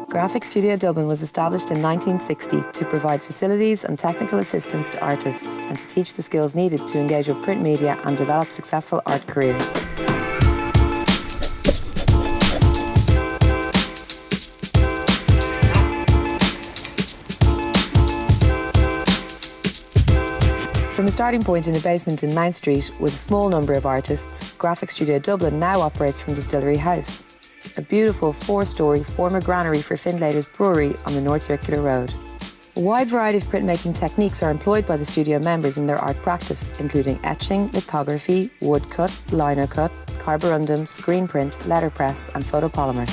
Graphic Studio Dublin was established in 1960 to provide facilities and technical assistance to artists and to teach the skills needed to engage with print media and develop successful art careers. From a starting point in a basement in Mount Street with a small number of artists, Graphic Studio Dublin now operates from Distillery House, a beautiful 4-storey former granary for Findlater's Brewery on the North Circular Road. A wide variety of printmaking techniques are employed by the studio members in their art practice, including etching, lithography, woodcut, lino cut, carborundum, screen print, letterpress and photopolymer.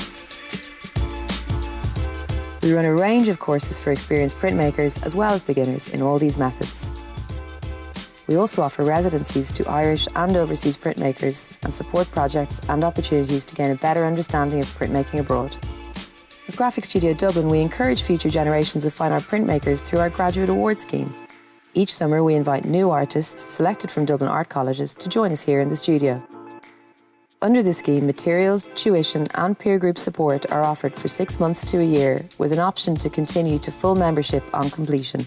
We run a range of courses for experienced printmakers as well as beginners in all these methods. We also offer residencies to Irish and overseas printmakers and support projects and opportunities to gain a better understanding of printmaking abroad. At Graphic Studio Dublin, we encourage future generations of fine art printmakers through our Graduate Award Scheme. Each summer, we invite new artists selected from Dublin art colleges to join us here in the studio. Under this scheme, materials, tuition and peer group support are offered for 6 months to a year, with an option to continue to full membership on completion.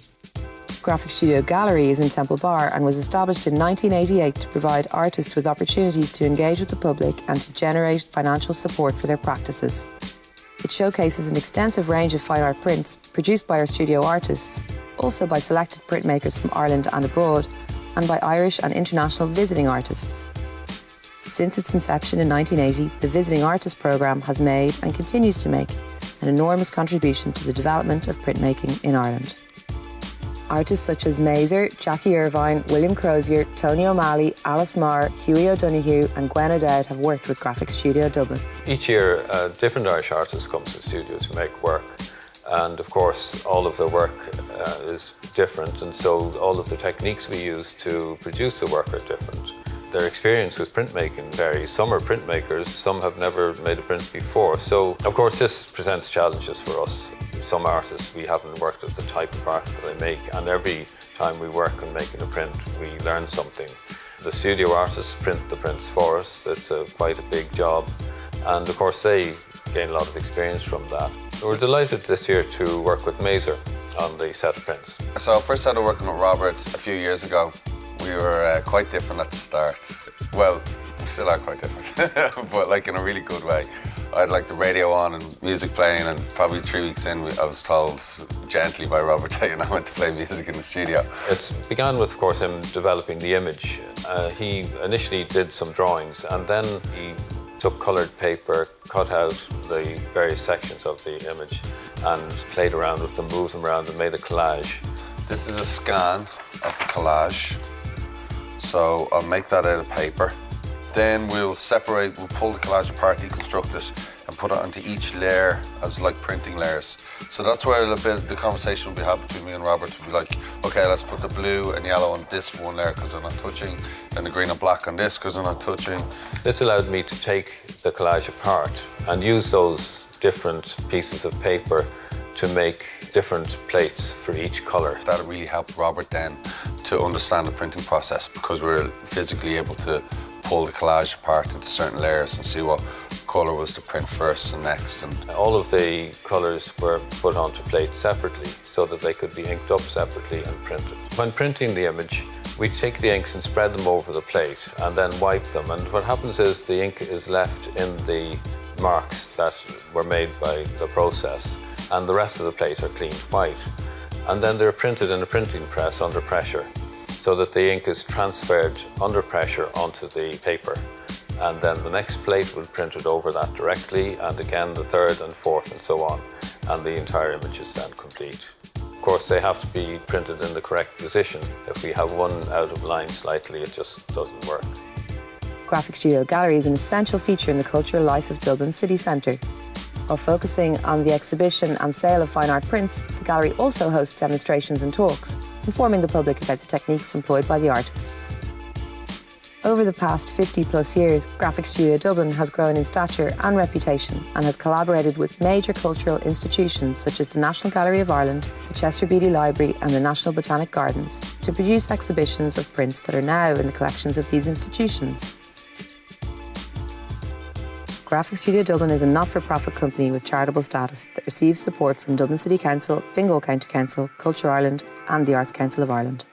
Graphic Studio Gallery is in Temple Bar and was established in 1988 to provide artists with opportunities to engage with the public and to generate financial support for their practices. It showcases an extensive range of fine art prints produced by our studio artists, also by selected printmakers from Ireland and abroad, and by Irish and international visiting artists. Since its inception in 1980, the Visiting Artist Programme has made and continues to make an enormous contribution to the development of printmaking in Ireland. Artists such as Mazer, Jackie Irvine, William Crozier, Tony O'Malley, Alice Marr, Hughie O'Donoghue and Gwen O'Dowd have worked with Graphic Studio Dublin. Each year, a different Irish artist comes to the studio to make work. And of course, all of their work is different, and so all of the techniques we use to produce the work are different. Their experience with printmaking varies. Some are printmakers, some have never made a print before. So, of course, this presents challenges for us. Some artists, we haven't worked with the type of art that they make, and every time we work on making a print, we learn something. The studio artists print the prints for us. It's quite a big job, and of course they gain a lot of experience from that. We're delighted this year to work with Mazer on the set of prints. So I first started working with Robert a few years ago. We were quite different at the start. Well, we still are quite different, but like in a really good way. I had like the radio on and music playing, and probably 3 weeks in I was told gently by Robert that I went to play music in the studio. It began with, of course, him developing the image. He initially did some drawings, and then he took coloured paper, cut out the various sections of the image and played around with them, moved them around and made a collage. This is a scan of the collage. So I'll make that out of paper. Then we'll pull the collage apart, deconstruct it, and put it onto each layer as like printing layers. So that's where a bit the conversation will be had between me and Robert. Will be like, okay, let's put the blue and yellow on this one layer because they're not touching, and the green and black on this because they're not touching. This allowed me to take the collage apart and use those different pieces of paper to make different plates for each colour. That really helped Robert then to understand the printing process, because we were physically able to pull the collage apart into certain layers and see what colour was to print first and next. And all of the colours were put onto plates separately so that they could be inked up separately and printed. When printing the image, we take the inks and spread them over the plate and then wipe them. And what happens is the ink is left in the marks that were made by the process, and the rest of the plate are cleaned white. And then they're printed in a printing press under pressure, so that the ink is transferred under pressure onto the paper. And then the next plate will print it over that directly, and again the third and fourth and so on. And the entire image is then complete. Of course, they have to be printed in the correct position. If we have one out of line slightly, it just doesn't work. Graphic Studio Gallery is an essential feature in the cultural life of Dublin city centre. While focusing on the exhibition and sale of fine art prints, the gallery also hosts demonstrations and talks, informing the public about the techniques employed by the artists. Over the past 50+ years, Graphic Studio Dublin has grown in stature and reputation and has collaborated with major cultural institutions such as the National Gallery of Ireland, the Chester Beatty Library and the National Botanic Gardens to produce exhibitions of prints that are now in the collections of these institutions. Graphic Studio Dublin is a not-for-profit company with charitable status that receives support from Dublin City Council, Fingal County Council, Culture Ireland and the Arts Council of Ireland.